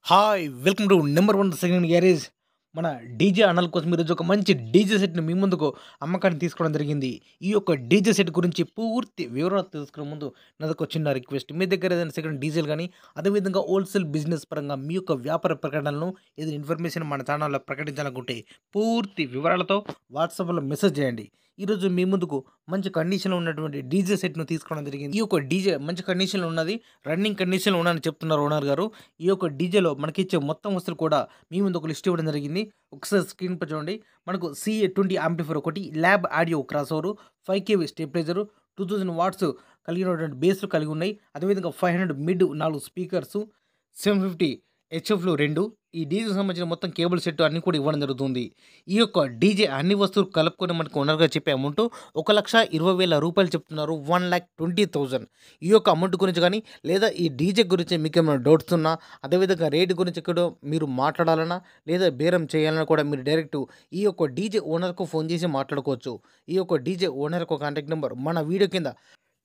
Hi! Welcome to number 1 second garage. మన DJ అన్నల కోసం ఈరోజు ఒక మంచి డీజే సెట్‌ని మీ ముందుకు అమ్మకానికి తీసుకోవడం జరిగింది. ఈ యొక్క డీజే సెట్ గురించి పూర్తి వివరాలు తెలుసుకునే ముందు నాదొక చిన్న రిక్వెస్ట్. మీ దగ్గర ఏదైనా సెకండ్ డీజేలు గానీ, అదేవిధంగా హోల్‌సేల్ బిజినెస్ పరంగా మీ యొక్క వ్యాపార ప్రకటనలను ఏదైనా ఇన్ఫర్మేషన్ మన ఛానెల్‌లో ప్రకటించాలనుకుంటే పూర్తి వివరాలతో వాట్సాప్‌లో మెసేజ్ చేయండి. ఈరోజు మీ ముందుకు మంచి కండిషన్‌లో ఉన్నటువంటి డీజే సెట్‌ను తీసుకోవడం జరిగింది. ఈ యొక్క డీజే మంచి కండిషన్‌లో ఉన్నది. రన్నింగ్ కండిషన్‌లో ఉన్నదని చెప్తున్నారు ఓనర్ గారు. ఈ యొక్క డీజేలో మనకిచ్చే మొత్తం వస్తువులు కూడా మీ ముందు ఒక లిస్ట్ ఇవ్వడం జరిగింది. ఒకసారి స్క్రీన్‌పై చూడండి. మనకు CA20 యాంప్లిఫైయర్ ఒకటి, lab audio crossover, 5 KV stabilizer, 2000 watts కలిగినటువంటి బేస్‌లు కలిగి ఉన్నాయి. అదేవిధంగా 500 మిడ్ 4 స్పీకర్స్, 750 హెచ్ఎఫ్‌లు 2, ఈ డీజేకి సంబంధించిన మొత్తం కేబుల్ సెట్ అన్నీ కూడా ఇవ్వడం జరుగుతుంది. ఈ యొక్క డీజే అన్ని వస్తువులు కలుపుకొని మనకు ఓనర్‌గా చెప్పే అమౌంట్ ₹1,20,000 చెప్తున్నారు. 1,20,000. ఈ యొక్క అమౌంట్ గురించి కానీ, లేదా ఈ డీజే గురించి మీకేమైనా డౌట్స్ ఉన్నా, అదేవిధంగా రేట్ గురించి కూడా మీరు మాట్లాడాలన్నా, లేదా బేరం చేయాలన్నా కూడా మీరు డైరెక్ట్ ఈ యొక్క డీజే ఓనర్‌కు ఫోన్ చేసి మాట్లాడుకోవచ్చు. ఈ యొక్క డీజే ఓనర్ యొక్క కాంటాక్ట్ నంబర్ మన వీడియో కింద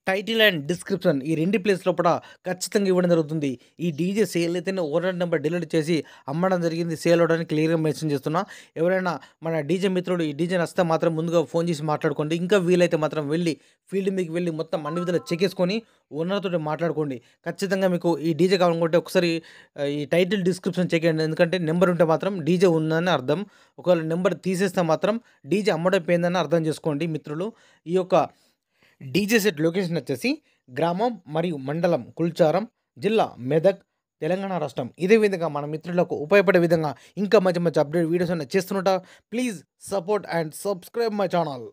టైటిల్ అండ్ డిస్క్రిప్షన్ ఈ 2 ప్లేస్ లోపల ఖచ్చితంగా ఇవ్వడం జరుగుతుంది. ఈ డీజే సేల్ అయితేనే ఓనర్ నెంబర్ డిలీట్ చేసి అమ్మడం జరిగింది. సేల్ అవ్వడానికి క్లియర్‌గా మెన్షన్ చేస్తున్నా. ఎవరైనా మన డీజే మిత్రుడు ఈ డీజే నచ్చితే మాత్రం ముందుగా ఫోన్ చేసి మాట్లాడుకోండి. ఇంకా వీలైతే మాత్రం ఫీల్డ్ మీదకి వెళ్ళి మొత్తం అన్ని విధాలా చెక్ చేసుకొని ఓనర్‌తోటి మాట్లాడుకోండి. ఖచ్చితంగా మీకు ఈ డీజే కావాలనుకుంటే ఒకసారి ఈ టైటిల్ డిస్క్రిప్షన్ చెక్ చేయండి. ఎందుకంటే నెంబర్ ఉంటే మాత్రం డీజే ఉందని అర్థం. ఒకవేళ నెంబర్ తీసేస్తే మాత్రం డీజే అమ్మడైపోయిందని అర్థం చేసుకోండి మిత్రులు. ఈ యొక్క డీజే సెట్ లొకేషన్ వచ్చేసి గ్రామం మరియు మండలం కుల్చారం, జిల్లా మెదక్, తెలంగాణ రాష్ట్రం. ఇదే విధంగా మన మిత్రులకు ఉపయోగపడే విధంగా ఇంకా మంచి మంచి అప్డేట్ వీడియోస్ అన్నీ చేస్తుంటా. Please support and subscribe my channel.